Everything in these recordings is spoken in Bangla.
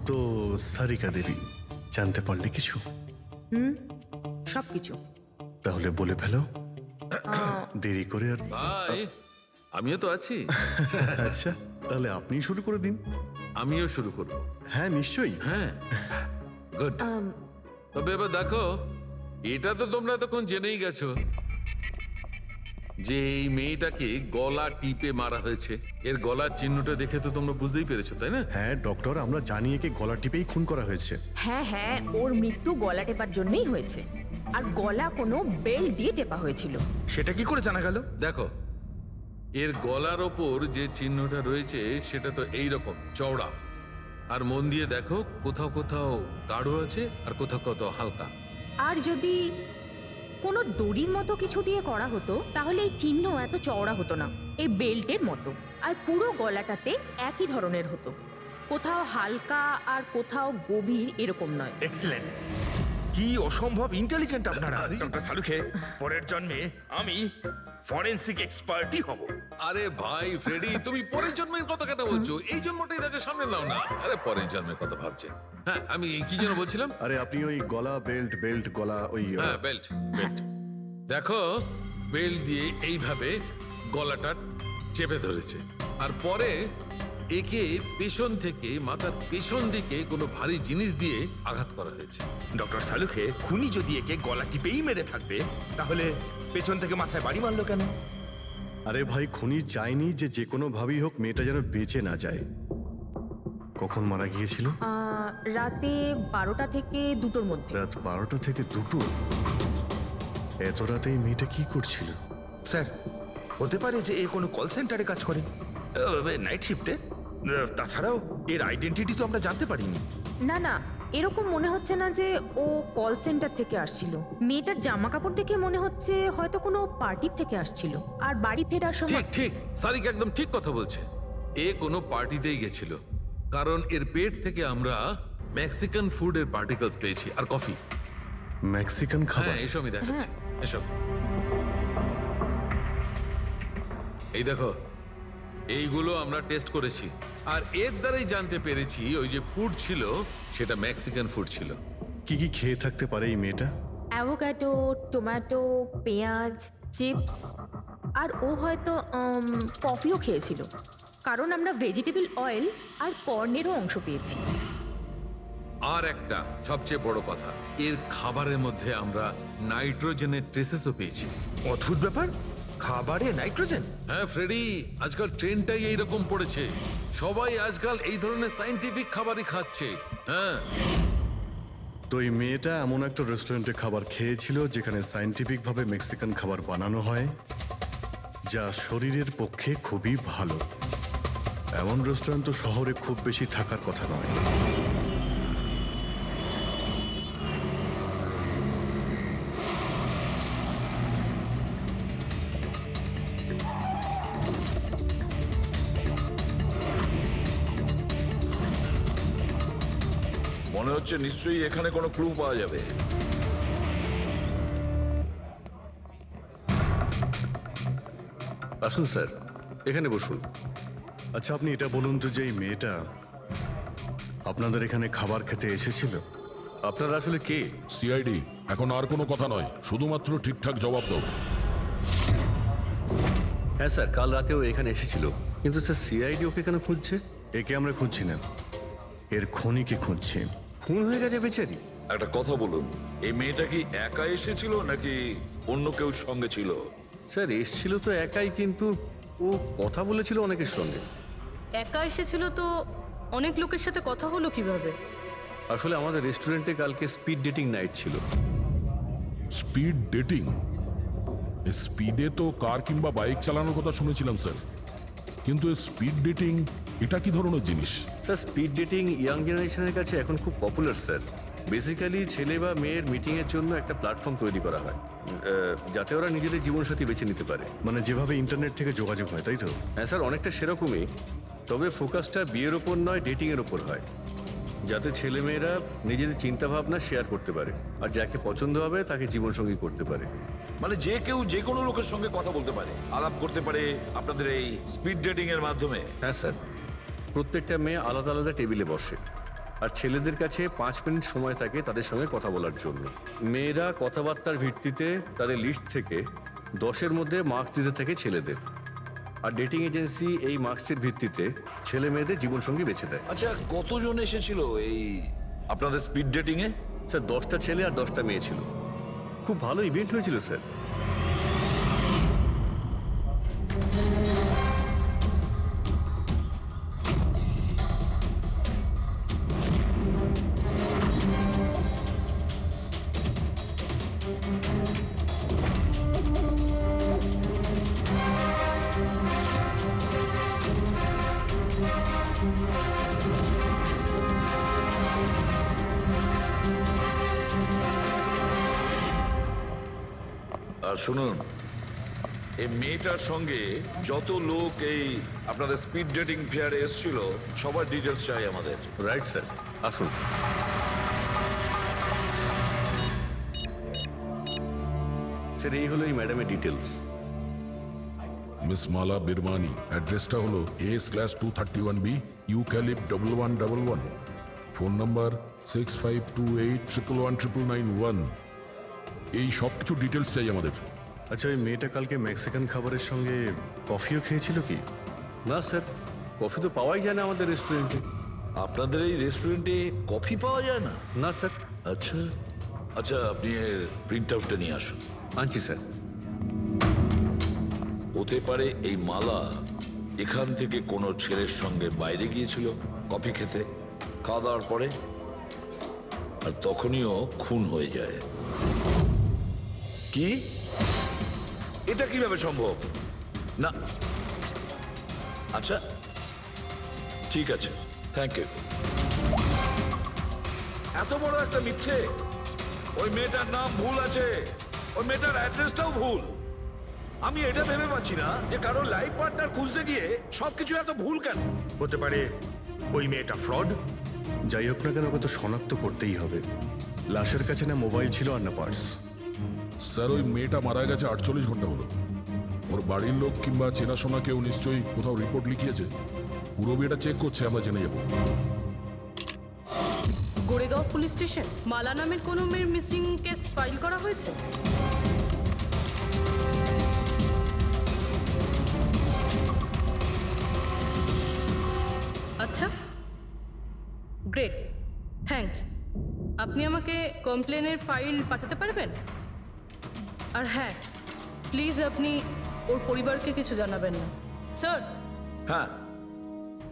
তো সারিকা দেবী, জানতে পারলে কিছু? সবকিছু। তাহলে বলে ফেলো, দেরি করে আর। ভাই, আমিও তো আছি। আচ্ছা, তাহলে আপনি শুরু করে দিন। আমিও শুরু করব। হ্যাঁ, নিশ্চয়ই। হ্যাঁ, গুড। তবে এবার দেখো, এটা তো তোমরা তখন জেনেই গেছো যে এই মেয়েটাকে গলা টিপে মারা হয়েছে। এর গলার চিহ্নটা দেখে তো তোমরা বুঝতেই পেরেছো, তাই না? হ্যাঁ ডক্টর, আমরা জানি একে গলা টিপেই খুন করা হয়েছে। হ্যাঁ হ্যাঁ, ওর মৃত্যু গলা টেপার জন্যই হয়েছে। আর গলা কোনো বেল্ট দিয়ে টেপা হয়েছিল। সেটা কি করে জানা গেল? দেখো, এর গলার ওপর যে চিহ্নটা রয়েছে সেটা তো এই রকম চওড়া, আর মন দিয়ে দেখো কোথাও কোথাও গাঢ় আছে আর কোথাও কোথাও হালকা। আর যদি কোনো দড়ির মতো কিছু দিয়ে করা হতো তাহলে এই চিহ্ন এত চওড়া হতো না, এই বেল্টের মতো। আর পুরো গলাটাতে একই ধরনের হতো, কোথাও হালকা আর কোথাও গভীর, এরকম নয়। এক্সিলেন্ট। কি অসম্ভব ইন্টেলিজেন্ট আপনারা। ডক্টর সালুখে, পরের জন্মে আমি ফরেনসিক এক্সপার্টই হব। আরে ভাই ফ্রেডি, তুমি পরের জন্মের কথা কেন বলছো? এই জন্মটাই তাকে সামনে নাও না। আরে পরের জন্মের কথা ভাবছে। হ্যাঁ, আমি কি যেন বলছিলাম। আরে আপনি ওই গলা বেল্ট গলা ওই হ্যাঁ, বেল্ট। দেখো, বেল্ট দিয়ে এইভাবে গলাটা চেপে ধরেছে, আর পরে একে পেছন থেকে মাথার পেছন দিকে কোনো ভারী জিনিস দিয়ে আঘাত করা হয়েছে। ডক্টর সালুখে, খুনি যদি একে গলা টিপেই মেরে থাকবে তাহলে পেছন থেকে মাথায় বাড়ি মারলো কেন? আরে ভাই, খুনি চাইনি যে যে কোনো ভাবেই হোক মেয়েটা যেন বেঁচে না যায়। কখন মারা গিয়েছিল? রাতে 12টা থেকে 2টোর মধ্যে। রাত 12টা থেকে 2টো? এত রাতে এই মেয়েটা কি করছিল? স্যার, হতে পারে যে এ কোনো কল সেন্টারে কাজ করে, নাইট শিফটে। তাছাড়াও এর আইডেন্টিটি তো আমরা জানতে পারিনি। না না, এরকম মনে হচ্ছে না যে ও কল সেন্টার থেকে আসছিল। মেয়েটার জামা কাপড় দেখে মনে হচ্ছে হয়তো কোনো পার্টির থেকে আসছিল, আর বাড়ি ফেরার সময়। ঠিক ঠিক, সারিকা একদম ঠিক কথা বলছে। এ কোনো পার্টিতেই গেছিল, কারণ এর পেট থেকে আমরা মেক্সিকান ফুডের পার্টিকেলস পেয়েছি আর কফি। মেক্সিকান খাবার? হ্যাঁ, এসব আমি দেখাচ্ছি, এসব। এই দেখো, এইগুলো আমরা টেস্ট করেছি, আর এর দ্বারাই জানতে পেরেছি ওই যে ফুড ছিল সেটা মেক্সিকান ফুড ছিল। কি কি খেয়ে থাকতে পারে এই মেয়েটা? অ্যাভোকাডো, টমেটো, পেঁয়াজ, চিপস, আর ও হয়তো কফিও খেয়েছিল, কারণ আমরা ভেজিটেবল অয়েল আর কর্নেরও অংশ পেয়েছি। আর একটা সবচেয়ে বড় কথা, এর খাবারের মধ্যে আমরা নাইট্রোজেনের ট্রেসেসও পেয়েছি। অদ্ভুত ব্যাপার, খাবারে নাইট্রোজেন। হ্যাঁ ফ্রেডি, আজকাল ট্রেন্ডটাই এইরকম পড়েছে। সবাই আজকাল এই ধরনের সায়েন্টিফিক খাবারই খাচ্ছে। হ্যাঁ, তো এই মেয়েটা এমন একটা রেস্টুরেন্টে খাবার খেয়েছিল যেখানে সায়েন্টিফিক ভাবে মেক্সিকান খাবার বানানো হয়, যা শরীরের পক্ষে খুবই ভালো। এমন রেস্টুরেন্ট তো শহরে খুব বেশি থাকার কথা নয়। মনে হচ্ছে নিশ্চয়ই এখানে কোনো ক্লু পাওয়া যাবে। আসুন স্যার, এখানে বসুন। আচ্ছা, আপনি এটা বলুন তো যে এই মেয়েটা আপনাদের এখানে খাবার খেতে এসেছিল? আপনারা আসলে কে? সিআইডি। এখন আর কোনো কথা নয়, শুধুমাত্র ঠিকঠাক জবাব দাও। হ্যাঁ স্যার, কাল রাতেও এখানে এসেছিল, কিন্তু স্যার সিআইডি ওকে কেন খুঁজছে? একে আমরা খুঁজছি না, এর খুনিকে খুঁজছি। খুন হয়ে গেছে বেচারি। একটা কথা বলুন, এই মেয়েটা কি একা এসেছিল নাকি অন্য কেউ সঙ্গে ছিল? স্যার এসেছিল তো একাই, কিন্তু ও কথা বলেছিল অনেকের সঙ্গে। একা এসেছিল তো অনেক লোকের সাথে কথা হলো কিভাবে? আসলে আমাদের রেস্টুরেন্টে কালকে স্পিড ডেটিং নাইট ছিল। Speed dating? স্পিডে তো কার কিংবা বাইক চালানোর কথা শুনেছিলাম স্যার, কিন্তু স্পিড ডেটিং এটা কি ধরনের জিনিস? স্যার স্পিড ডেটিং ইয়াং জেনারেশনের কাছে এখন খুব পপুলার স্যার। বেসিক্যালি ছেলে বা মেয়ের মিটিংয়ের জন্য একটা প্ল্যাটফর্ম তৈরি করা হয়, যাতে ওরা নিজেদের জীবনসাথী বেছে নিতে পারে। মানে যেভাবে ইন্টারনেট থেকে যোগাযোগ হয়, তাই তো? হ্যাঁ স্যার, অনেকটা সেরকমই, তবে ফোকাসটা বিয়ের ওপর নয়, ডেটিংয়ের ওপর হয়, যাতে ছেলেমেয়েরা নিজেদের চিন্তাভাবনা শেয়ার করতে পারে আর যাকে পছন্দ হবে তাকে জীবনসঙ্গী করতে পারে। মানে যে কেউ যে কোনো লোকের সঙ্গে কথা বলতে পারে, আলাপ করতে পারে আপনাদের এই স্পিড ডেটিং এর মাধ্যমে? হ্যাঁ স্যার, প্রত্যেকটা মেয়ে আলাদা আলাদা টেবিলে বসে, আর ছেলেদের কাছে 5 মিনিট সময় থাকে তাদের সঙ্গে কথা বলার জন্য। মেয়েরা কথাবার্তার ভিত্তিতে তাদের লিস্ট থেকে 10-এর মধ্যে মার্কস দিতে থাকে ছেলেদের, আর ডেটিং এজেন্সি এই মার্কসের ভিত্তিতে ছেলে মেয়েদের জীবনসঙ্গী বেছে দেয়। আচ্ছা, কতজন এসেছিল এই আপনাদের স্পিড ডেটিং এ? স্যার 10টা ছেলে আর 10টা মেয়ে ছিল। খুব ভালো ইভেন্ট হয়েছিল স্যার। আর শুনুন, এই মেয়েটার সঙ্গে যত লোক এই আপনাদের স্পিড ডেটিং ফেয়ারে এসেছিল সবার ডিটেলস চাই আমাদের। রাইট স্যার, আসুন। স্যার এই হলো এই ম্যাডামের ডিটেলস। মিস মালা বিরমানি, অ্যাড্রেসটা হলো A/231B ইউক্যালিপ 1111, ফোন নাম্বার 6528119991। এই সব কিছু ডিটেলস চাই আমাদের। আচ্ছা, ওই মেয়েটা কালকে মেক্সিকান খাবারের সঙ্গে কফিও খেয়েছিল কি? না স্যার, কফি তো পাওয়াই যায় না আমাদের রেস্টুরেন্টে। আপনাদের এই রেস্টুরেন্টে কফি পাওয়া যায় না? না স্যার। আচ্ছা আচ্ছা, আপনি এর প্রিন্ট আউটটা নিয়ে আসুন। আনছি স্যার। হতে পারে এই মালা এখান থেকে কোনো ছেলের সঙ্গে বাইরে গিয়েছিল কফি খেতে, খাওয়া দাওয়ার পরে, আর তখনইও খুন হয়ে যায়। কি? এটা কিভাবে সম্ভব? না, আচ্ছা ঠিক আছে, থ্যাংক ইউ। এত বড় একটা মিথ্যে! ওই মেয়েটার নাম ভুল আছে, ওই মেয়েটার অ্যাড্রেসটাও ভুল। আমি এটা ভেবে পাচ্ছি না যে কারো লাইফ পার্টনার খুঁজতে গিয়ে সবকিছু এত ভুল কেন। হতে পারে ওই মেয়েটা ফ্রড। যাই হোক না কেন, ওকে তো শনাক্ত করতেই হবে। লাশের কাছে না মোবাইল ছিল আর না পার্স। স্যার ওই মেয়েটা মারা গেছে 48 ঘন্টা হলো। ওর বাড়ির লোক কিংবা চেনাশোনা কেউ নিশ্চয়ই কোথাও রিপোর্ট লিখিয়েছে। পুরো বিয়েটা চেক করছে, আমরা জেনে যাবো। গোরেগাঁও পুলিশ স্টেশন মালা নামের কোনো মেয়ের মিসিং কেস ফাইল করা হয়েছে? আচ্ছা, গ্রেট, থ্যাঙ্কস। আপনি আমাকে কমপ্লেনের ফাইল পাঠাতে পারবেন? আর হ্যাঁ, প্লিজ আপনি ওর পরিবারকে কিছু জানাবেন না। স্যার, হ্যাঁ,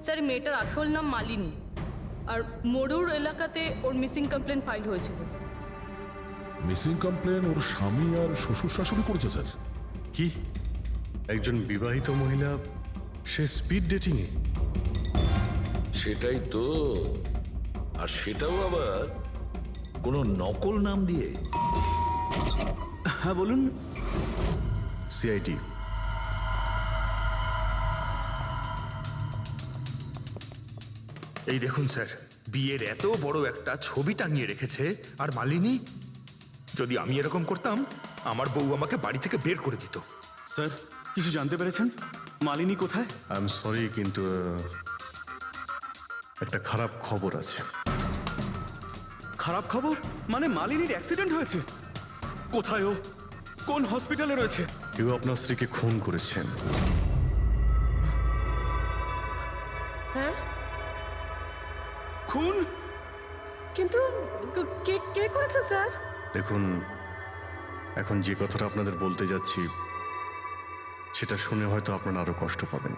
স্যার এই মেয়েটার আসল নাম মালিনী, আর মরুর এলাকাতে ওর মিসিং কমপ্লেন ফাইল হয়েছিল। মিসিং কমপ্লেন ওর স্বামী আর শ্বশুর শাশুড়ি করেছে স্যার। কি? একজন বিবাহিত মহিলা, সে স্পিড ডেটিং এ? সেটাই তো। আর সেটাও আবার কোনো নকল নাম দিয়ে। হ্যাঁ বলুন। সিআইডি। এই দেখুন স্যার, বিয়ের এত বড় একটা ছবি টাঙিয়ে রেখেছে, আর মালিনী। যদি আমি এরকম করতাম, আমার বউ আমাকে বাড়ি থেকে বের করে দিত। স্যার, কিছু জানতে পেরেছেন? মালিনী কোথায়? আই এম সরি, কিন্তু একটা খারাপ খবর আছে। খারাপ খবর? মানে মালিনীর অ্যাক্সিডেন্ট হয়েছে? কোথায় ও? কোন হসপিটালে রয়েছে? কেউ আপনার স্ত্রীকে খুন করেছেন। হ্যাঁ, খুন? কিন্তু কে কে করেছে স্যার? দেখুন, এখন যে কথাটা আপনাদের বলতে যাচ্ছি সেটা শুনে হয়তো আপনারা আরো কষ্ট পাবেন।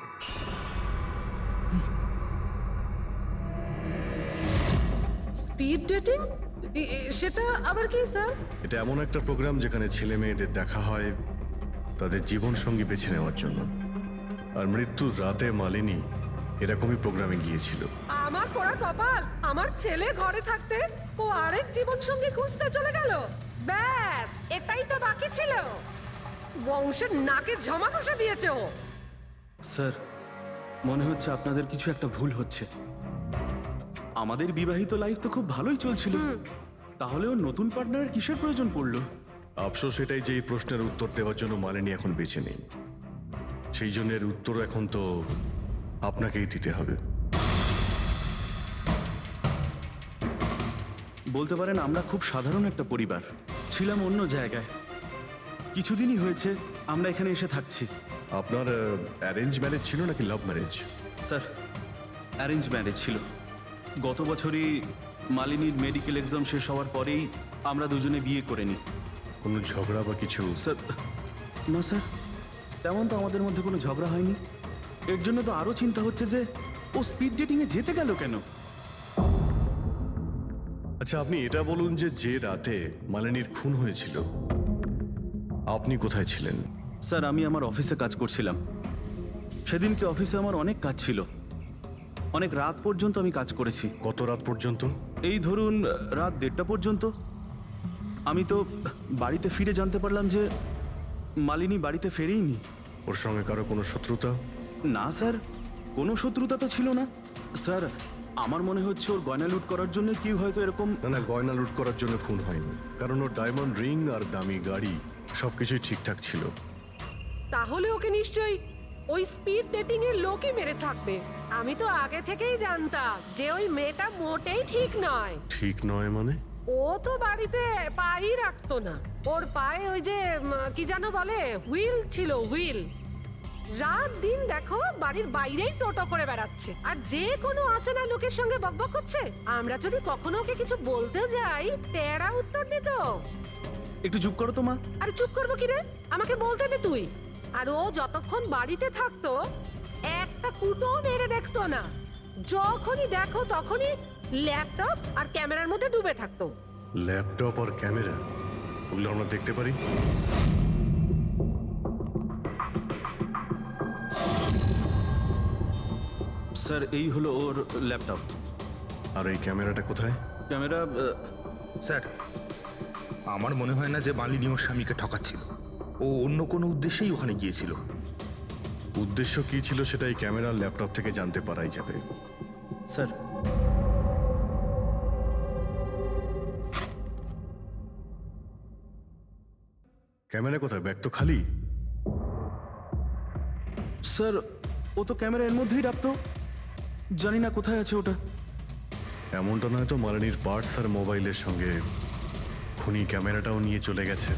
Speed dating? সেটা আবার কি স্যার? এটা এমন একটা প্রোগ্রাম যেখানে ছেলে মেয়েদের দেখা হয় তাদের জীবন সঙ্গী বেছে নেওয়ার জন্য। আর মৃত্যুর রাতে মালিনী এরকমই প্রোগ্রামে গিয়েছিল। আমার পোড়া কপাল, আমার ছেলে ঘরে থাকতে ও আরেক জীবন সঙ্গী খুঁজতে চলে গেল। ব্যাস, এটাই তো বাকি ছিল। বংশের নাকে ঝমা ঘষা দিয়েছে ও। স্যার, মনে হচ্ছে আপনাদের কিছু একটা ভুল হচ্ছে। আমাদের বিবাহিত লাইফ তো খুব ভালোই চলছিল, তাহলে ওর নতুন পার্টনারের কিসের প্রয়োজন পড়লো? আফসোস এটাই যে এই প্রশ্নের উত্তর দেওয়ার জন্য মালিনী এখন বেঁচে নেই। সেই জন্য এর উত্তর এখন তো আপনাকেই দিতে হবে। বলতে পারেন আমরা খুব সাধারণ একটা পরিবার, ছিলাম অন্য জায়গায়। কিছুদিনই হয়েছে আমরা এখানে এসে থাকছি। আপনার অ্যারেঞ্জ ম্যারেজ ছিল নাকি love marriage? Sir, arrange marriage ছিল। গত বছরই মালিনীর মেডিকেল এক্সাম শেষ হওয়ার পরেই আমরা দুজনে বিয়ে করে নিই। কোনো ঝগড়া বা কিছু? স্যার, না স্যার, তেমন তো আমাদের মধ্যে কোনো ঝগড়া হয়নি। এর জন্য তো আরও চিন্তা হচ্ছে যে ও স্পিড ডেটিংয়ে যেতে গেল কেন। আচ্ছা, আপনি এটা বলুন যে রাতে মালিনীর খুন হয়েছিল আপনি কোথায় ছিলেন? স্যার, আমি আমার অফিসে কাজ করছিলাম। সেদিনকে অফিসে আমার অনেক কাজ ছিল, অনেক রাত পর্যন্ত আমি কাজ করেছি। কত রাত পর্যন্ত? এই ধরুন রাত 1:30 পর্যন্ত। আমি তো বাড়িতে ফিরে জানতে পারলাম যে মালিনী বাড়িতে ফেরেইনি। ওর সঙ্গে কারো কোনো শত্রুতা? না স্যার, কোনো শত্রুতা তো ছিল না। স্যার, আমার মনে হচ্ছে ওর গয়না লুট করার জন্য কেউ হয়তো এরকম। না, গয়না লুট করার জন্য খুন হয়নি, কারণ ওর ডায়মন্ড রিং আর দামি গাড়ি সবকিছুই ঠিকঠাক ছিল। তাহলে ওকে নিশ্চয়ই ওই স্পিড ডেটিং এর লোকই মেরে থাকবে। আমি তো আগে থেকেই জানতাম যে ওই মেয়েটা মোটেই ঠিক নয়। ঠিক নয় মানে? ও তো বাড়িতে পাই রাখতো না। ওর পায়ে ওই যে কি যেন বলে, হুইল ছিল, হুইল। রাত দিন দেখো বাড়ির বাইরেই টোটো করে বেড়াচ্ছে, আর যে কোনো অচেনা লোকের সঙ্গে বকবক করছে। আমরা যদি কখনো ওকে কিছু বলতেও যাই, তেরা উত্তর দিত। একটু চুপ করো তো মা। আরে চুপ করবো কি রে, আমাকে বলতে দে তুই। আর ও যতক্ষণ বাড়িতে থাকতো একটা কুটো মেরে দেখতো না। যখনই দেখো তখনই ল্যাপটপ আর ক্যামেরার মধ্যে ডুবে থাকতো। ল্যাপটপ আর ক্যামেরা, ওগুলো আমরা দেখতে পারি? স্যার, এই হলো ওর ল্যাপটপ। আর এই ক্যামেরাটা কোথায়? ক্যামেরা স্যার, আমার মনে হয় না যে মালিনী ওর স্বামীকে ঠকাচ্ছিল। ও অন্য কোনো উদ্দেশ্যেই ওখানে গিয়েছিল। উদ্দেশ্য কি ছিল সেটা এই ক্যামেরার ল্যাপটপ থেকে জানতে পারাই যাবে। স্যার, ক্যামেরা কোথায়? ব্যাগ তো খালি। স্যার, ও তো ক্যামেরা এর মধ্যেই রাখতো, জানি না কোথায় আছে ওটা। এমনটা নয় তো মালিনীর পার্টস আর মোবাইলের সঙ্গে খুনি ক্যামেরাটাও নিয়ে চলে গেছে?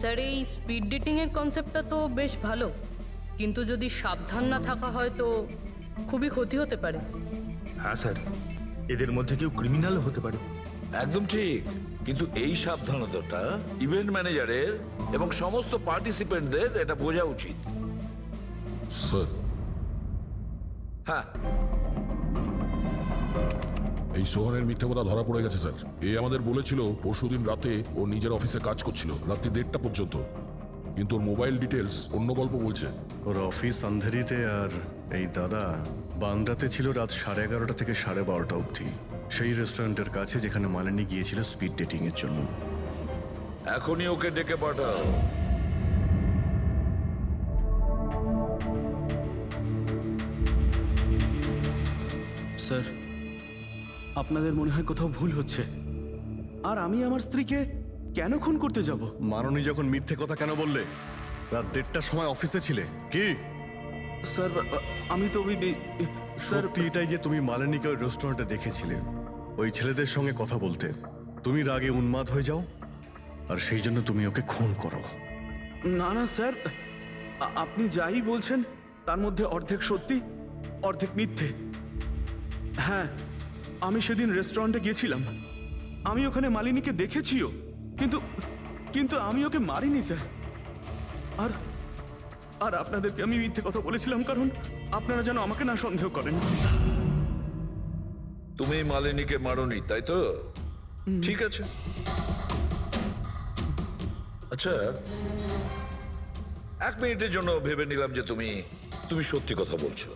স্যার, এই স্পিড ডেটিং এর কনসেপ্টটা তো বেশ ভালো, কিন্তু যদি সাবধান না থাকা হয় তো খুবই ক্ষতি হতে পারে। হ্যাঁ স্যার, এদের মধ্যে কেউ ক্রিমিনালও হতে পারে। একদম ঠিক, কিন্তু এই সাবধানতাটা ইভেন্ট ম্যানেজারের এবং সমস্ত পার্টিসিপেন্টদের এটা বোঝা উচিত। স্যার, হ্যাঁ, এই সোহনের মিথ্যে কথা ধরা পড়ে গেছে স্যার। এ আমাদের বলেছিল পরশুদিন রাতে ও নিজের অফিসে কাজ করছিল রাত্রি 1:30 পর্যন্ত, কিন্তু ওর মোবাইল ডিটেলস অন্য গল্প বলছে। ওর অফিস আন্ধেরিতে আর এই দাদা বান্দ্রাতে ছিল রাত 11:30 থেকে 12:30 অবধি, সেই রেস্টুরেন্টের কাছে যেখানে মালিনী গিয়েছিল স্পিড ডেটিং এর জন্য। এখনই ওকে ডেকে পাঠাও। স্যার, আপনাদের মনে হয় কোথাও ভুল হচ্ছে। আর আমি আমার স্ত্রীকে কেন খুন করতে যাব? মাননী যখন মিথ্যে কথা কেন বললে? রাত 1:30টার সময় অফিসে ছিলে কি? স্যার, আমি তো স্যার, সত্যি এটাই যে তুমি মালিনীকে ওই রেস্টুরেন্টে দেখেছিলে ওই ছেলেদের সঙ্গে কথা বলতে। তুমি রাগে উন্মাদ হয়ে যাও আর সেই জন্য তুমি ওকে খুন করো। না না স্যার, আপনি যাই বলছেন তার মধ্যে অর্ধেক সত্যি অর্ধেক মিথ্যে। হ্যাঁ, আমি সেদিন রেস্টুরেন্টে গিয়েছিলাম, আমি ওখানে মালিনীকে দেখেছিও, কিন্তু কিন্তু আমি ওকে মারিনি স্যার। আর আর আপনাদেরকে আমি মিথ্যে কথা বলেছিলাম কারণ আপনারা যেন আমাকে না সন্দেহ করেন। তুমি মালিনীকে মারোনি, তাই তো? ঠিক আছে। আচ্ছা, 1 মিনিটের জন্য ভেবে নিলাম যে তুমি সত্যি কথা বলছো,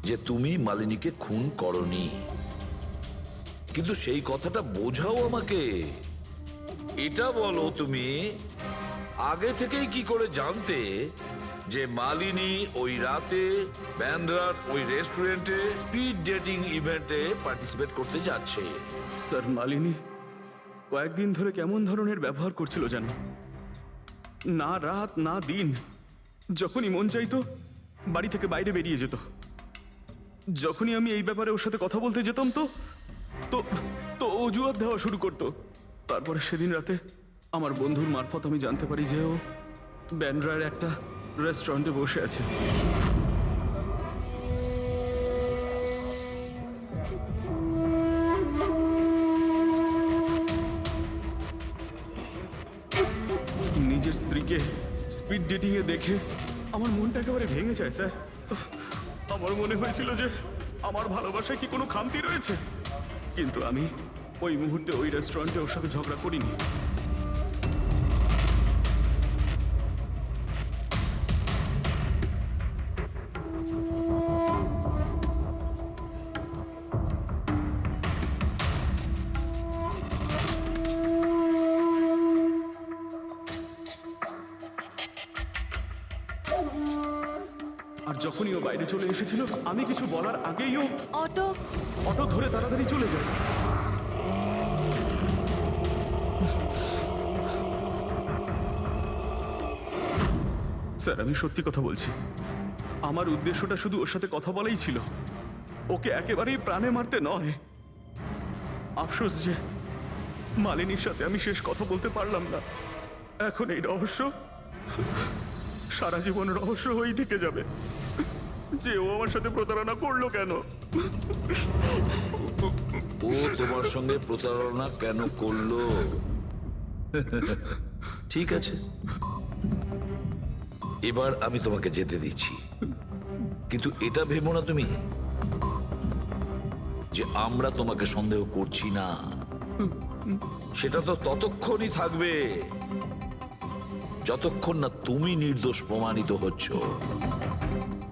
যে তুমি মালিনীকে খুন করনি, কিন্তু সেই কথাটা বোঝাও আমাকে। এটা বলো, তুমি আগে থেকেই কি করে জানতে যে মালিনী ওই রাতে ব্যান্ড্রার ওই রেস্টুরেন্টে স্পিড ডেটিং ইভেন্টে পার্টিসিপেট করতে যাচ্ছে? স্যার, মালিনী কয়েকদিন ধরে কেমন ধরনের ব্যবহার করছিল জানো? না রাত না দিন যখনই মন চাইতো বাড়ি থেকে বাইরে বেরিয়ে যেত। যখনই আমি এই ব্যাপারে ওর সাথে কথা বলতে যেতাম তো তো তো অজুহাত দেওয়া শুরু করতো। তারপরে সেদিন রাতে আমার বন্ধুর মারফত আমি জানতে পারি যে ও ব্যান্ড্রার একটা রেস্টুরেন্টে বসে আছে। নিজের স্ত্রীকে স্পিড ডেটিং এ দেখে আমার মনটা একেবারে ভেঙে যায় স্যার। আমার মনে হয়েছিল যে আমার ভালোবাসায় কি কোনো খামতি রয়েছে, কিন্তু আমি ওই মুহূর্তে ওই রেস্টুরেন্টে ওর সাথে ঝগড়া করিনি। আর যখনই ও বাইরে চলে এসেছিল আমি কিছু বলার আগেই ও অটো অটো ধরে তাড়াতাড়ি চলে যায়। স্যার আমি সত্যি কথা বলছি, আমার উদ্দেশ্যটা শুধু ওর সাথে কথা বলাই ছিল, ওকে একেবারেই প্রাণে মারতে নয়। আফসোস যে মালিনীর সাথে আমি শেষ কথা বলতে পারলাম না। এখন এই রহস্য সারা জীবন রহস্য হয়েই থেকে যাবে যে ও আমার সাথে প্রতারণা করলো কেন। ও তোমার সঙ্গে প্রতারণা কেন করলো? ঠিক আছে, এবার আমি তোমাকে যেতে দিচ্ছি, কিন্তু এটা ভেবো না তুমি যে আমরা তোমাকে সন্দেহ করছি না। সেটা তো ততক্ষণই থাকবে যতক্ষণ না তুমি নির্দোষ প্রমাণিত হচ্ছ।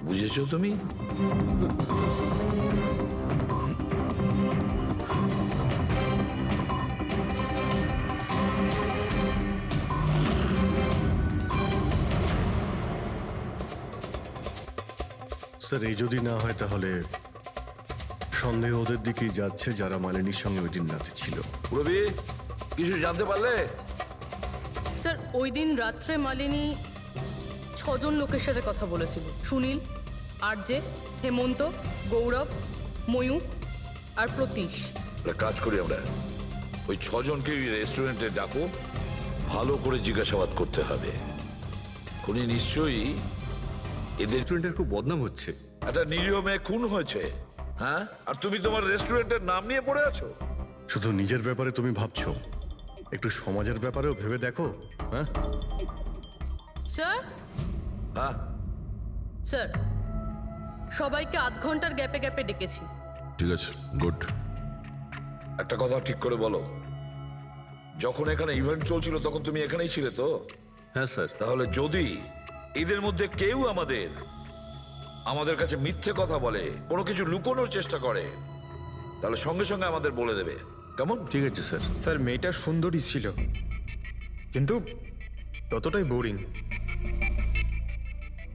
বুঝেছো তুমি? স্যার এই যদি না হয় তাহলে সন্দেহ ওদের দিকেই যাচ্ছে যারা মালিনীর সঙ্গে ওই দিন রাতে ছিল। রবি, কিছু জানতে পারলে? স্যার ওই দিন রাত্রে মালিনী 6 জন লোকের সাথে কথা বলেছিল। সুনীল, আরজে, হেমন্ত, গৌরব, ময়ূক আর প্রতীশ। একটা কাজ করি আমরা, ওই 6 জনকে রেস্টুরেন্টে ডাকো, ভালো করে জিজ্ঞাসাবাদ করতে হবে। খুনি নিশ্চয়ই এদের রেস্টুরেন্টের খুব বদনাম হচ্ছে। একটা নিরীহ মেয়ে খুন হয়েছে, হ্যাঁ, আর তুমি তোমার রেস্টুরেন্টের নাম নিয়ে পড়ে আছো। শুধু নিজের ব্যাপারে তুমি ভাবছো, একটু সমাজের ব্যাপারেও ভেবে দেখো। হ্যাঁ স্যার, হ্যাঁ, স্যার সবাইকে আধ ঘন্টার গ্যাপে গ্যাপে ডেকেছি। ঠিক আছে, গুড। একটা কথা ঠিক করে বলো, যখন এখানে ইভেন্ট চলছিল তখন তুমি এখানেই ছিলে তো? হ্যাঁ স্যার। তাহলে যদি এদের মধ্যে কেউ আমাদের কাছে মিথ্যে কথা বলে, কোনো কিছু লুকোনোর চেষ্টা করে, তাহলে সঙ্গে সঙ্গে আমাদের বলে দেবে, কেমন? ঠিক আছে স্যার। স্যার মেয়েটা সুন্দরী ছিল, কিন্তু ততটাই বোরিং।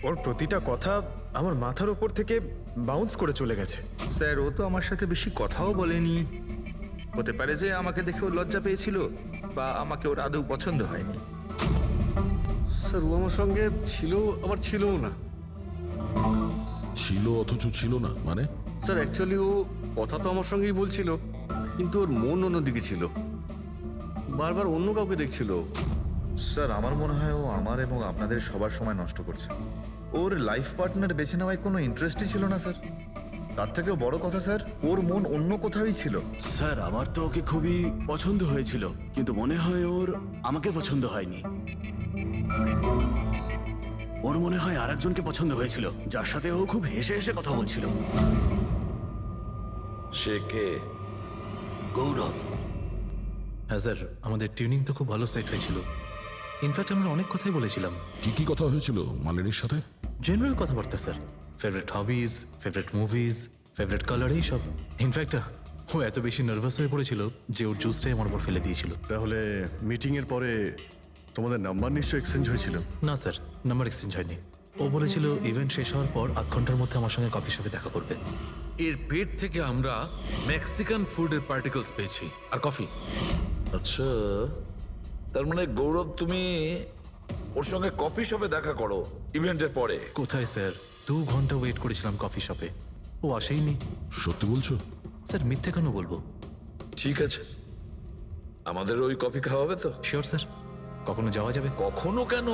ওর প্রতিটা কথা আমার মাথার উপর থেকে বাউন্স করে চলে গেছে। স্যার ও তো আমার সাথে বেশি কথাও বলেনি। হতে পারে যে আমাকে দেখে ও লজ্জা পেয়েছিল, বা আমাকে ওর আদৌ পছন্দ হয়নি। স্যার ও আমার সঙ্গে ছিল আবার ছিলও না। ছিল অথচ ছিল না মানে? স্যার অ্যাকচুয়ালি ও কথা তো আমার সঙ্গেই বলছিল, কিন্তু ওর মন অন্যদিকে ছিল, বারবার অন্য কাউকে দেখছিল। স্যার আমার মনে হয় ও আমার এবং আপনাদের সবার সময় নষ্ট করছে। ওর লাইফ পার্টনার বেছে নেওয়ায় কোনো ইন্টারেস্টই ছিল না স্যার। তার থেকেও বড় কথা স্যার, ওর মন অন্য কোথাওই ছিল। স্যার আমার তো ওকে খুবই পছন্দ হয়েছিল, কিন্তু মনে হয় ওর আমাকে পছন্দ হয়নি। ওর মনে হয় আরেকজনকে পছন্দ হয়েছিল, যার সাথে ও খুব হেসে হেসে কথা বলছিল। সে কে? গৌরব। হ্যাঁ স্যার, আমাদের টিউনিং তো খুব ভালো সেট হয়েছিল। ইনফ্যাক্ট আমরা অনেক কথাই বলেছিলাম। কি কি কথা হয়েছিল মালিনীর সাথে? জেনারেল কথাবার্তা sir, favourite hobbies, favourite movies, favourite colour, এইসব। ইনফ্যাক্ট ও এত বেশি নার্ভাস হয়ে পড়েছিল যে ওর জুসটাই আমার উপর ফেলে দিয়েছিল। তাহলে মিটিং এর পরে তোমাদের নাম্বার নিশ্চয়ই এক্সচেঞ্জ হয়েছিল? না স্যার, নাম্বার এক্সচেঞ্জ হয়নি। ও বলেছিল ইভেন্ট শেষ হওয়ার পর 8 ঘন্টার মধ্যে আমার সঙ্গে কফি শপে দেখা করবে। এর পেট থেকে আমরা মেক্সিকান ফুডের পার্টিকলস পেয়েছি আর কফি। আচ্ছা, তার মানে গৌরব তুমি ওর সঙ্গে কফি শপে দেখা করো ইভেন্টের পরে। কোথায় স্যার, 2 ঘন্টা ওয়েট করেছিলাম কফি শপে, ও আসেইনি। সত্যি বলছো? স্যার মিথ্যে কেন বলবো? ঠিক আছে, আমাদের ওই কফি খাওয়াবে তো? শিওর স্যার, কখনো যাওয়া যাবে? কখনো কেন,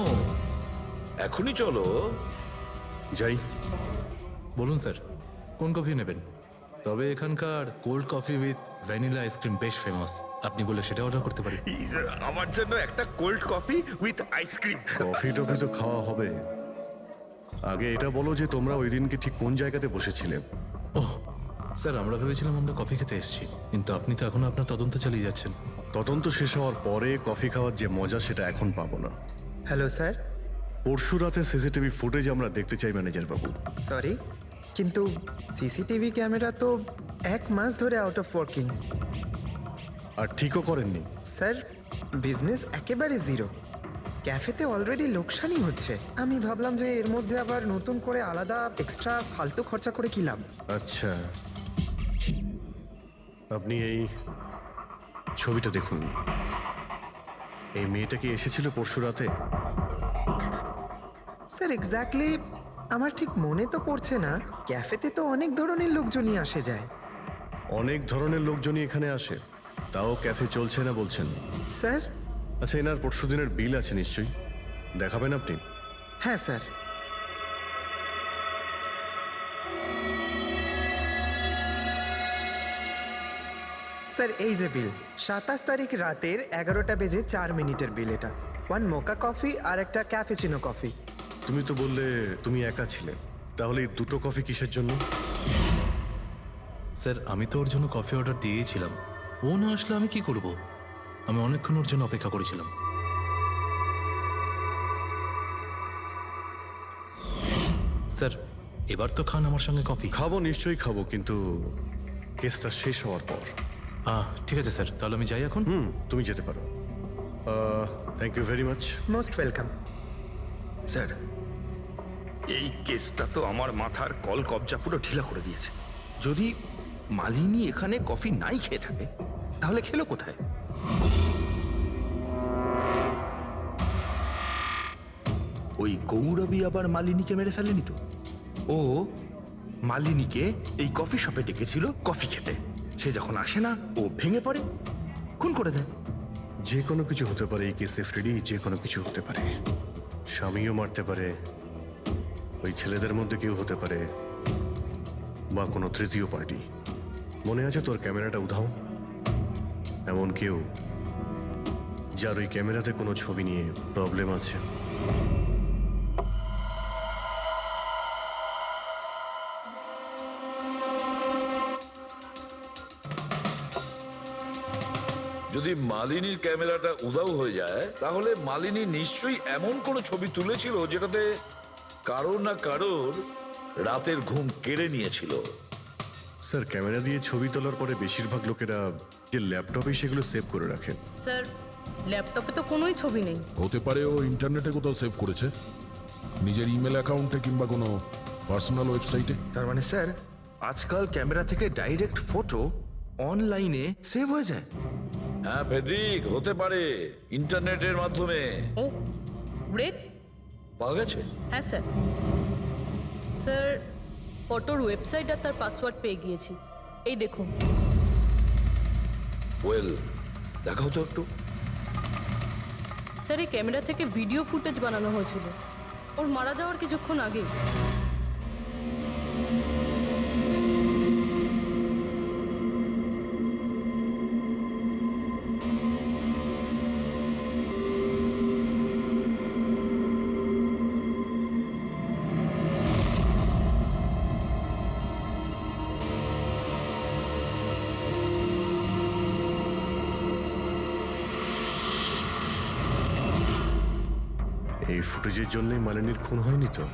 এখনই চলো। যাই। বলুন স্যার, কোন কফি নেবেন? তবে এখানকার cold coffee with vanilla ice cream বেশ ফেমাস, আপনি বললে সেটা অর্ডার করতে পারি। আমার জন্য একটা cold coffee with ice cream. Coffee toffee তো খাওয়া হবে, আগে এটা বলো যে তোমরা ওই দিনকে ঠিক কোন জায়গাতে বসেছিলে? ওহ স্যার, আমরা ভেবেছিলাম আমরা কফি খেতে এসেছি, কিন্তু আপনি তো এখনো আপনার তদন্ত চালিয়ে যাচ্ছেন। তদন্ত শেষ হওয়ার পরে কফি খাওয়ার যে মজা সেটা এখন পাবো না। Hello sir. পরশু রাতে সিসিটিভি ফুটেজ আমরা দেখতে চাই ম্যানেজার বাবু। সরি, কিন্তু সিসিটিভি ক্যামেরা তো 1 মাস ধরে আউট অফ ওয়ার্কিং। আর ঠিকও করেননি। স্যার, বিজনেস একেবারে জিরো, ক্যাফেতে অলরেডি লোকসানই হচ্ছে। আমি ভাবলাম যে এর মধ্যে আবার নতুন করে আলাদা এক্সট্রা ফালতু খরচা করে কি লাভ। আচ্ছা, আপনি এই ছবিটা দেখুন। এই মেয়েটা কি এসেছিল পরশু রাতে? স্যার এক্স্যাক্টলি আমার ঠিক মনে তো পড়ছে না। ক্যাফেতে তো অনেক ধরনের লোকজনই আসে যায়। অনেক ধরনের লোকজনই এখানে আসে, তাও ক্যাফে চলছে না বলছেন? স্যার? আচ্ছা, এনার পরশু দিনের বিল আছে নিশ্চয়ই, দেখাবেন আপনি? হ্যাঁ স্যার। স্যার এই যে বিল, 27 তারিখ রাতের 11টা বেজে 4 মিনিটের বিল এটা। 1 মোকা কফি আর একটা ক্যাফেচিনো কফি। তুমি তো বললে তুমি একা ছিলে, তাহলে এই দুটো কফি কিসের জন্য? স্যার আমি তো ওর জন্য কফি অর্ডার দিয়েছিলাম, ও না আসলে আমি কি করব? আমি অনেকক্ষণ ওর জন্য অপেক্ষা করেছিলাম। স্যার এবার তো খান আমার সঙ্গে কফি। খাবো, নিশ্চয়ই খাবো, কিন্তু কেসটা শেষ হওয়ার পর। ঠিক আছে স্যার, তাহলে আমি যাই এখন। তুমি যেতে পারো। Thank you very much. Most welcome. Sir, এই কেসটা তো আমার মাথার কল কবজা পুরো ঢিলা করে দিয়েছে। যদি মালিনী এখানে কফি নাই খেয়ে থাকে, তাহলে খেলো কোথায়? ওই গৌরবী আবার মালিনীকে মেরে ফেলেনি তো? ও মালিনীকে এই কফি শপে ডেকেছিল কফি খেতে, সে যখন আসে না ও ভেঙে পড়ে, খুন করে দেয়। যে কোনো কিছু হতে পারে এই কেসে ফ্রেডি, যে কোনো কিছু হতে পারে। স্বামীও মারতে পারে, ওই ছেলেদের মধ্যে কেউ হতে পারে, বা কোনো তৃতীয় পার্টি। মনে আছে তোর ক্যামেরাটা উধাও? এমন কেউ যার ওই ক্যামেরাতে কোনো ছবি নিয়ে প্রবলেম আছে। যদি মালিনীর ক্যামেরাটা উধাও হয়ে যায়, তাহলে মালিনী নিশ্চয়ই এমন কোনো ছবি তুলেছিল যেটাতে কারোর না কারোর রাতের ঘুম কেড়ে নিয়েছিল। স্যার, ক্যামেরা দিয়ে ছবি তোলার পরে বেশিরভাগ লোকেরা যে ল্যাপটপে সেগুলো সেভ করে রাখে। স্যার ল্যাপটপে তো কোনোই ছবি নেই। হতে পারে ও ইন্টারনেটে কোথাও সেভ করেছে, নিজের ইমেল অ্যাকাউন্টে কিংবা কোনো পার্সোনাল ওয়েবসাইটে। তার মানে স্যার, আজকাল ক্যামেরা থেকে ডাইরেক্ট ফটো অনলাইনে সেভ হয়ে যায়। হ্যাঁ ফেডরিক, হতে পারে ইন্টারনেটের মাধ্যমে। ও গ্রেট। পাওয়া গেছে? হ্যাঁ স্যার। স্যার ফটোর ওয়েবসাইট আর তার পাসওয়ার্ড পেয়ে গিয়েছি, এই দেখুন। ওয়েল, দেখাও তো একটু। স্যার এই ক্যামেরা থেকে ভিডিও ফুটেজ বানানো হয়েছিল ওর মারা যাওয়ার কিছুক্ষণ আগে। এই ফুটেজের জন্যই মালিনীর খুন হয়নি তো?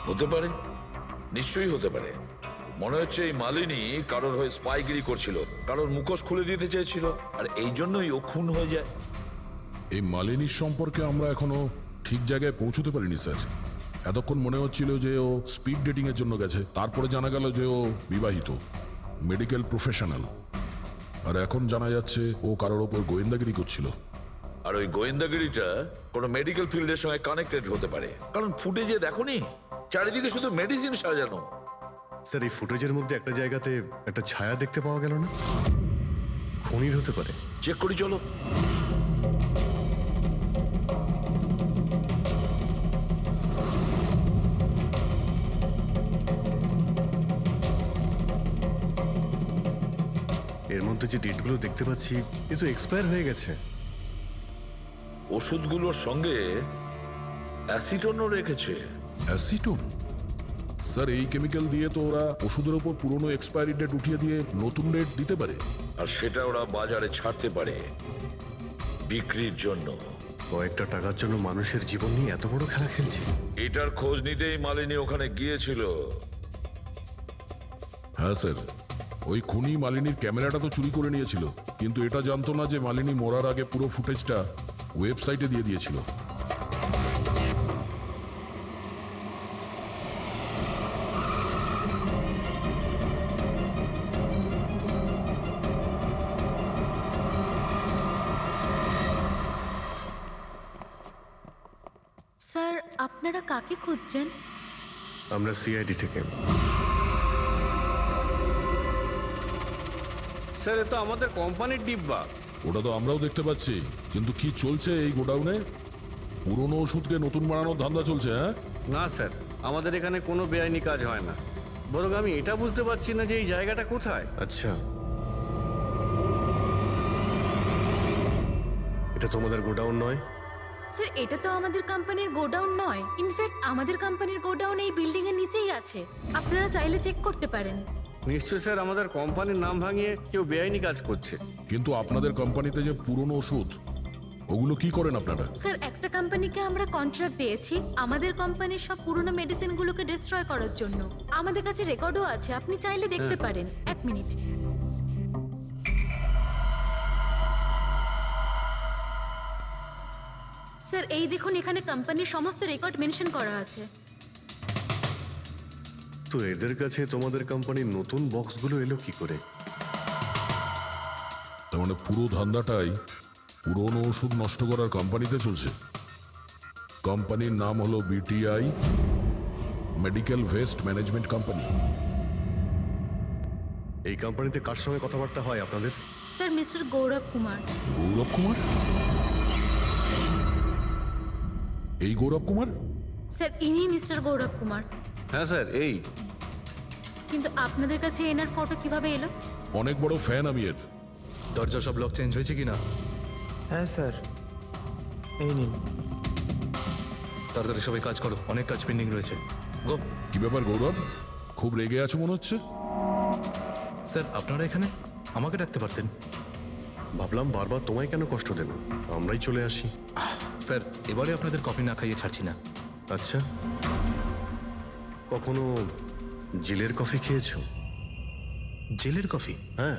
হতে পারে, নিশ্চয়ই হতে পারে। মনে হচ্ছে এই মালিনী কারোর হয়ে স্পাইগিরি করছিল, কারোর মুখোশ খুলে দিতে চেয়েছিল, আর এই জন্যই ও খুন হয়ে যায়। এই মালিনীর সম্পর্কে আমরা এখনো ঠিক জায়গায় পৌঁছতে পারিনি স্যার। এতক্ষণ মনে হচ্ছিল যে ও স্পিড ডেটিং এর জন্য গেছে, তারপরে জানা গেল যে ও বিবাহিত, মেডিকেল প্রফেশনাল, আর এখন জানা যাচ্ছে ও কারোর ওপর গোয়েন্দাগিরি করছিল। আর ওই গোয়েন্দাগিরিটা কোনো মেডিকেল ফিল্ডের সঙ্গে কানেক্টেড হতে পারে, কারণ ফুটেজে দেখোনি চারিদিকে শুধু মেডিসিন সাজানো। স্যার এই ফুটেজের মধ্যে একটা জায়গাতে একটা ছায়া দেখতে পাওয়া গেল না? খুনির হতে পারে। চেক করি চলো। এর মধ্যে যে ডেটগুলো দেখতে পাচ্ছি এ তো এক্সপায়ার হয়ে গেছে। ওষুধগুলোর সঙ্গে অ্যাসিটনও রেখেছে। অ্যাসিটোন? স্যার এই কেমিক্যাল দিয়ে তো ওরা ওষুধের ওপর পুরনো এক্সপায়ারি ডেট উঠিয়ে দিয়ে নতুন ডেট দিতে পারে। আর সেটা ওরা বাজারে ছাড়তে পারে বিক্রির জন্য। কয়েকটা টাকার জন্য মানুষের জীবন নিয়ে এত বড় খেলা খেলছে। এটার খোঁজ নিতেই মালিনী ওখানে গিয়েছিল। হ্যাঁ স্যার, ওই খুনি মালিনীর ক্যামেরাটা তো চুরি করে নিয়েছিল, কিন্তু এটা জানতো না যে মালিনী মরার আগে পুরো ফুটেজটা ওয়েবসাইটে দিয়ে দিয়েছিল। স্যার আপনারা কাকে খুঁজছেন? আমরা সিআইডি থেকে। স্যার এ তো আমাদের কোম্পানির ডিব্বা। ওটা তো আমরাও দেখতে পাচ্ছি, কিন্তু কি চলছে এই গোডাউনে? পুরনো ওষুধকে নতুন বানানোর ধান্দা চলছে, হ্যাঁ? না স্যার, আমাদের এখানে কোনো বেআইনি কাজ হয় না। বরং আমি এটা বুঝতে পারছি না যে এই জায়গাটা কোথায়। আচ্ছা, এটা তোমাদের গোডাউন নয়? স্যার এটা তো আমাদের কোম্পানির গোডাউন নয়। ইনফ্যাক্ট আমাদের কোম্পানির গোডাউন এই বিল্ডিং এর নিচেই আছে, আপনারা চাইলে চেক করতে পারেন। নিশ্চয় স্যার, আমাদের কোম্পানির নাম ভাঙিয়ে কেউ বেআইনি কাজ করছে। কিন্তু আপনাদের কোম্পানিতে যে পুরনো ওষুধ, ওগুলো কি করেন আপনারা? স্যার একটা কোম্পানিকে আমরা কন্ট্রাক্ট দিয়েছি আমাদের কোম্পানির সব পুরনো মেডিসিনগুলোকে ডিস্ট্রয় করার জন্য। আমাদের কাছে রেকর্ডও আছে, আপনি চাইলে দেখতে পারেন। এক মিনিট। স্যার এই দেখুন, এখানে কোম্পানির সমস্ত রেকর্ড মেনশন করা আছে। তো এদের কাছে তোমাদের কোম্পানির নতুন বক্সগুলো এলো কি করে? তার মানে পুরো ধান্দাটাই পুরনো ওষুধ নষ্ট করার কোম্পানিতে চলছে। কোম্পানির নাম হলো BTI medical waste management company. এই কোম্পানিতে কার সঙ্গে কথাবার্তা হয় আপনাদের? স্যার মিস্টার গৌরব কুমার। গৌরব কুমার? এই গৌরব কুমার? স্যার ইনি মিস্টার গৌরব কুমার। হ্যাঁ স্যার এই। কিন্তু আপনাদের কাছে এনার ফটো কিভাবে এলো? অনেক বড় ফ্যান আমি এর। দরজা সব লক চেঞ্জ হয়েছে কিনা? হ্যাঁ স্যার, এই নিন। তাড়াতাড়ি সবাই কাজ করো, অনেক কাজ পেন্ডিং রয়েছে। গো। কি ব্যাপার গৌরব, খুব রেগে আছো মনে হচ্ছে? স্যার আপনারা এখানে? আমাকে ডাকতে পারতেন। ভাবলাম বারবার তোমায় কেন কষ্ট দেব, আমরাই চলে আসি। স্যার এবারে আপনাদের কফি না খাইয়ে ছাড়ছি না। আচ্ছা, কখনো জেলের কফি খেয়েছো? জেলের কফি? হ্যাঁ,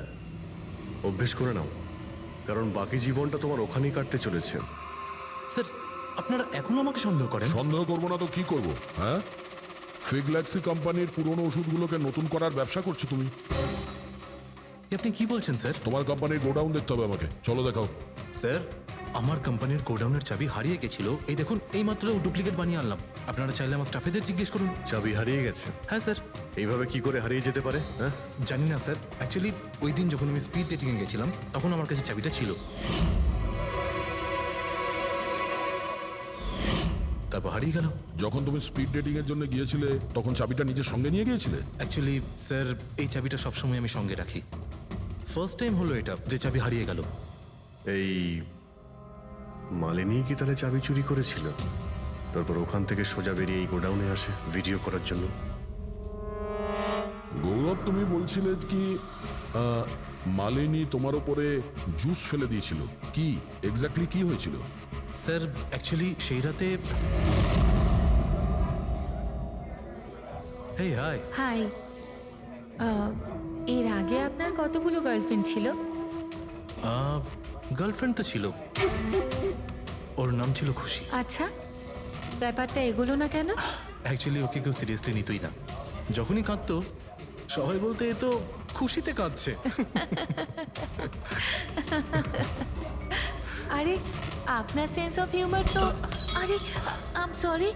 অভ্যেস করে নাও, কারণ বাকি জীবনটা তোমার ওখানেই কাটতে চলেছে। স্যার আপনারা এখনো আমাকে সন্দেহ করেন? সন্দেহ করবো না তো কি করবো, হ্যাঁ? ফিগল্যাক্সি কোম্পানির পুরনো ওষুধগুলোকে নতুন করার ব্যবসা করছো তুমি। আপনি কি বলছেন স্যার? তোমার কোম্পানির গোডাউন দেখতে হবে আমাকে, চলো দেখাও। স্যার আমার কোম্পানির গোডাউনের চাবি হারিয়ে গেছিল, এই দেখুন এই মাত্র ডুপ্লিকেট বানিয়ে আনলাম। আপনারা চাইলে আমার স্টাফেদের জিজ্ঞেস করুন। চাবি হারিয়ে গেছে? হ্যাঁ স্যার। এইভাবে কি করে হারিয়ে যেতে পারে? হ্যাঁ জানি না স্যার, অ্যাকচুয়ালি ওই দিন যখন আমি স্পিড ডেটিং এ গেছিলাম তখন আমার কাছে চাবিটা ছিল। তারপর হারিয়ে গেল। যখন তুমি স্পিড ডেটিং এর জন্য গিয়েছিলে তখন চাবিটা নিজের সঙ্গে নিয়ে গিয়েছিলে? অ্যাকচুয়ালি স্যার এই চাবিটা সবসময় আমি সঙ্গে রাখি। ফার্স্ট টাইম হলো এটা যে চাবি হারিয়ে গেল। এই মালিনী কি তাহলে চাবি চুরি করেছিল, তারপর ওখান থেকে সোজা বেরিয়ে এই গোডাউনে আসে ভিডিও করার জন্য? গৌরব তুমি বলছিলে কি মালিনী তোমার উপরে জুস ফেলে দিয়েছিল, কি এক্স্যাক্টলি কি হয়েছিল? স্যার অ্যাকচুয়ালি সেই রাতে হেই হাই। হাই। এর আগে আপনার কতগুলো গার্লফ্রেন্ড ছিল? গার্লফ্রেন্ড তো ছিল, ওর নাম ছিল খুশি। আচ্ছা, ব্যাপারটা এগুলো না কেন? অ্যাকচুয়ালি ওকে কেউ সিরিয়াসলি নিতই না। যখনই কাঁদতো সবাই বলতে এ তো খুশিতে কাঁদছে। আরে আপনার সেন্স অফ হিউমার তো আরে আই এম সরি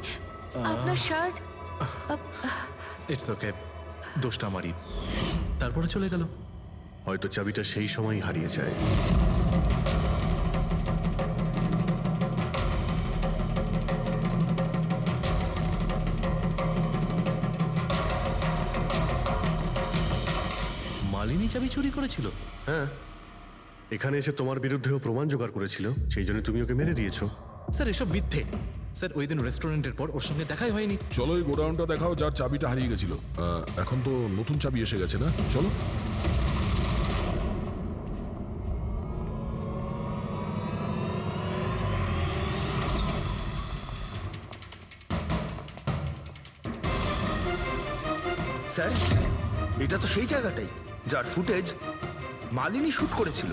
আপনার শার্ট ইটস ওকে, দোষটা আমারই। তারপরে চলে গেল। হয়তো চাবিটা সেই সময় হারিয়ে যায়। মালিনী চাবি চুরি করেছিল? হ্যাঁ, এখানে এসে তোমার বিরুদ্ধেও প্রমাণ জোগাড় করেছিল, সেই জন্য তুমি ওকে মেরে দিয়েছো। স্যার এসব মিথ্যে। স্যার ওই দিন রেস্টুরেন্টের পর ওর সঙ্গে দেখাই হয়নি। চলো এই গোডাউনটা দেখাও যার চাবিটা হারিয়ে গেছিল। এখন তো নতুন চাবি এসে গেছে না, চলো। স্যার, এটা তো সেই জায়গাটাই যার ফুটেজ মালিনী শুট করেছিল।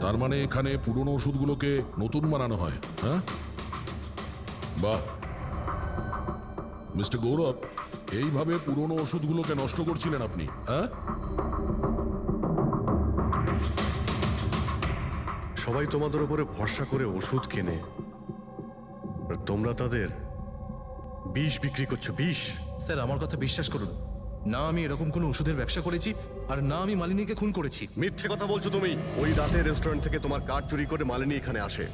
তার মানে এখানে পুরনো ওষুধগুলোকে নতুন বানানো হয়, হ্যাঁ? বাহ মিস্টার গৌরব, এইভাবে পুরনো ওষুধগুলোকে নষ্ট করছিলেন আপনি, হ্যাঁ? সবাই তোমাদের উপরে ভরসা করে ওষুধ কেনে, আর তোমরা তাদের বিষ বিক্রি করছো, বিষ। স্যার আমার কথা বিশ্বাস করুন, না আমি এরকম কোনো ওষুধের ব্যবসা করেছি, আর না আমি মালিনীকে খুন করেছি। মিথ্যে কথা বলছো তুমি। ওই রাতে রেস্টুরেন্ট থেকে তোমার কার্ড চুরি করে মালিনী এখানে আসে।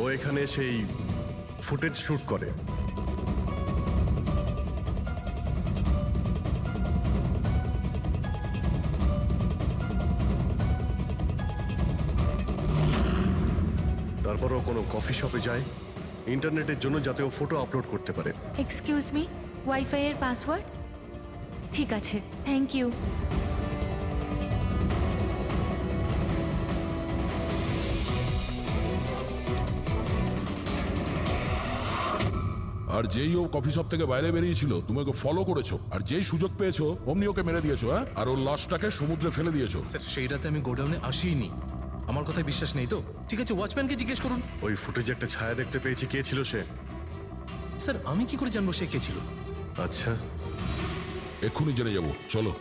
ও এখানে সেই ফুটেজ শুট করে। তারপর ও কোনো কফি শপে যায় ইন্টারনেটের জন্য, যাতে ও ফটো আপলোড করতে পারে। এক্সকিউজ মি, ওয়াইফাই এর পাসওয়ার্ড? ঠিক আছে, থ্যাংক ইউ। আর যেই ও কফি শপ থেকে বাইরে বেরিয়েছিল তুমি ওকে ফলো করেছো, আর যেই সুযোগ পেয়েছো অমনি ওকে মেরে দিয়েছো, হ্যাঁ? আর ওর লাশটাকে সমুদ্রে ফেলে দিয়েছো। স্যার সেই রাতে আমি গোডাউনে আসিনি। আমার কথায় বিশ্বাস নেই তো? ঠিক আছে, ওয়াচম্যানকে জিজ্ঞেস করুন। ওই ফুটেজে একটা ছায়া দেখতে পেয়েছি, কে ছিল সে? স্যার আমি কি করে জানবো সে কে ছিল? আচ্ছা, এক্ষুনি জেনে যাবো, চলো।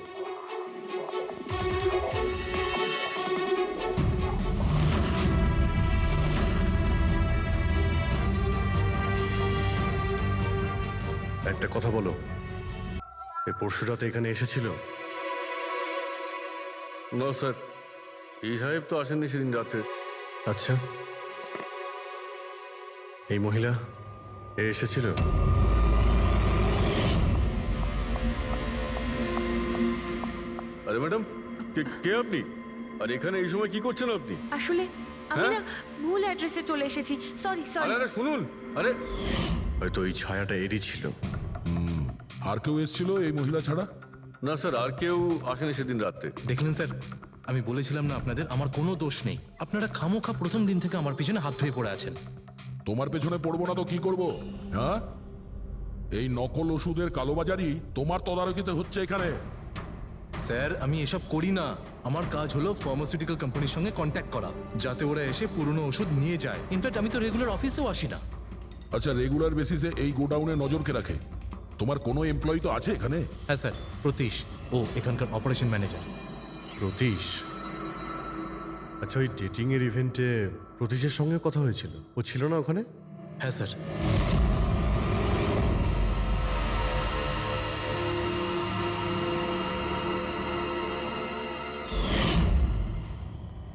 একটা কথা বলো, এ পরশু রাতে এখানে এসেছিল? না স্যার, এই সাহেব তো আসেননি সেদিন রাতে। আচ্ছা, এই মহিলা এ এসেছিল? আরে ম্যাডাম, কে আপনি? আর এখানে এই সময় কি করছেন আপনি? আসলে আমি না ভুল অ্যাড্রেসে চলে এসেছি, সরি সরি। আরে শুনুন, আরে হয়তো এই ছায়াটা এরই ছিল। আর কেউ এসেছিল এই মহিলা ছাড়া? না স্যার, আর কেউ আসেনি সেদিন রাতে। দেখলেন স্যার, আমি বলেছিলাম না আপনাদের আমার কোনো দোষ নেই। আপনারা খামোখা প্রথম দিন থেকে আমার পিছনে হাত ধুয়ে পড়ে আছেন। তোমার পেছনে পড়বো না তো কি করব, হ্যাঁ? এই নকল ওষুধের কালোবাজারি তোমার তদারকিতে হচ্ছে এখানে। স্যার আমি এসব করি না। আমার কাজ হলো ফার্মাসিউটিক্যাল কোম্পানির সঙ্গে কন্ট্যাক্ট করা, যাতে ওরা এসে পুরনো ওষুধ নিয়ে যায়। ইনফ্যাক্ট আমি তো রেগুলার অফিসেও আসি না। আচ্ছা, রেগুলার বেসিসে এই গোডাউনে নজর কে রাখে? তোমার কোনো এমপ্লয়ি তো আছে এখানে? হ্যাঁ স্যার, প্রতীশ, ও এখানকার অপারেশন ম্যানেজার। প্রতীশ? আচ্ছা, ওই ডেটিং এর ইভেন্টে প্রতীশের সঙ্গে কথা হয়েছিল, ও ছিল না ওখানে? হ্যাঁ স্যার।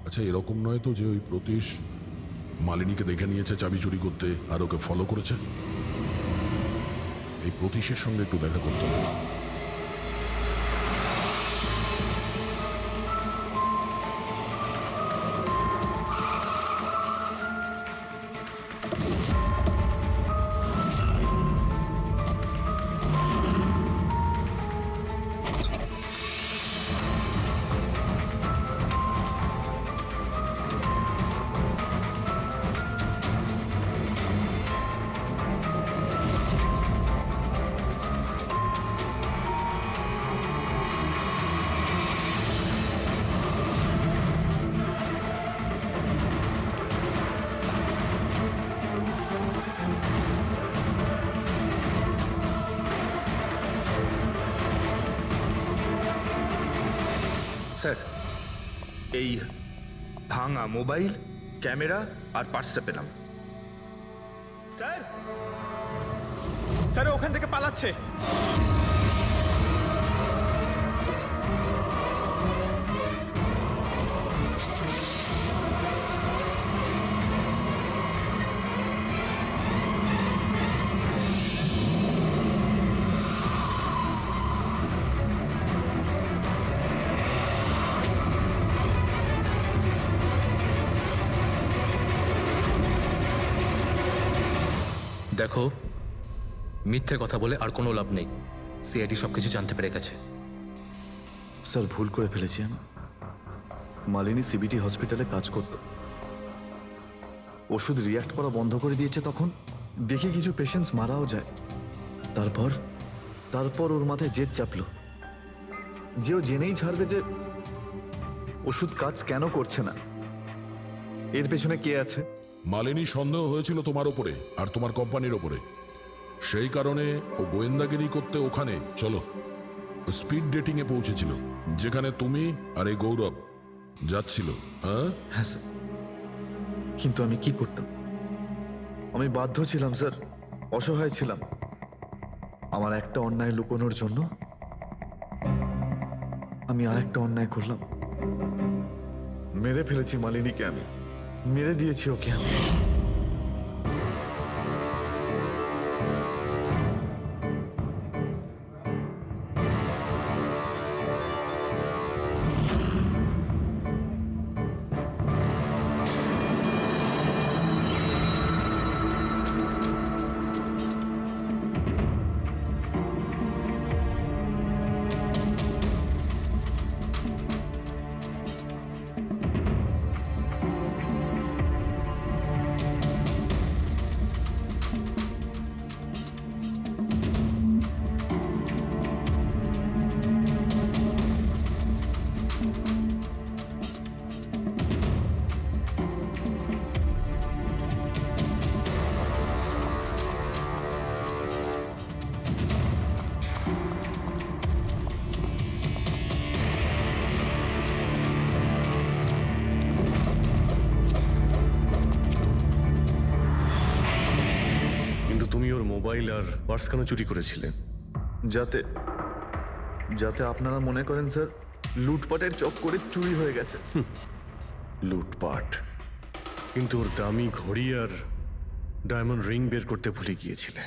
আচ্ছা, এরকম নয় তো যে ওই প্রতীশ মালিনীকে দেখে নিয়েছে চাবি চুরি করতে আর ওকে ফলো করেছে? এই প্রতীশের সঙ্গে একটু দেখা করতে হবে। স্যার এই ভাঙা মোবাইল, ক্যামেরা আর পার্সটা পেলাম। স্যার স্যার ওখান থেকে পালাচ্ছে। দেখো, মিথ্যে কথা বলে আর কোনো লাভ নেই। সিআইডি সবকিছু জানতে পেরে গেছে। স্যার ভুল করে ফেলেছি আমি। মালিনী সিবিটি হসপিটালে কাজ করত, ওষুধ রিয়াক্ট করা বন্ধ করে দিয়েছে। তখন দেখি কিছু পেশেন্টস মারাও যায়। তারপর ওর মাথায় জেদ চাপলো যে ও জেনেই ছাড়বে যে ওষুধ কাজ কেন করছে না, এর পেছনে কে আছে। মালিনী সন্দেহ হয়েছিল তোমার ওপরে আর তোমার কোম্পানির ওপরে, সেই কারণে ও গোয়েন্দাগিরি করতে ওখানে চলো স্পিড ডেটিং এ পৌঁছেছিল, যেখানে তুমি আর এই গৌরব যাচ্ছিল। হ্যাঁ হ্যাঁ স্যার, কিন্তু আমি কি করতাম? আমি বাধ্য ছিলাম স্যার, অসহায় ছিলাম। আমার একটা অন্যায় লুকোনোর জন্য আমি আর একটা অন্যায় করলাম। মেরে ফেলেছি মালিনীকে, আমি মেরে দিয়েছি ওকে আমি। মোবাইল আর পার্স কেন চুরি করেছিলেন? যাতে যাতে আপনারা মনে করেন স্যার লুটপাটের চক্করে চুরি হয়ে গেছে। লুটপাট? কিন্তু ওর দামি ঘড়ি আর ডায়মন্ড রিং বের করতে ভুলে গিয়েছিলে।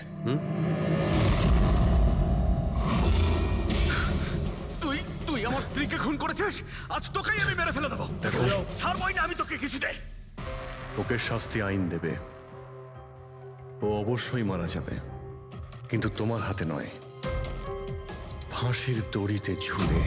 তুই আমার স্ত্রীকে খুন করেছিস, আজ তোকেই আমি মেরে ফেলে দেবো। দেখো, ছাড়বই না আমি তোকে কিছুতে। ওকে শাস্তি আইন দেবে, ও অবশ্যই মারা যাবে, কিন্তু তোমার হাতে নয়, ফাঁসির দড়িতে ঝুলে।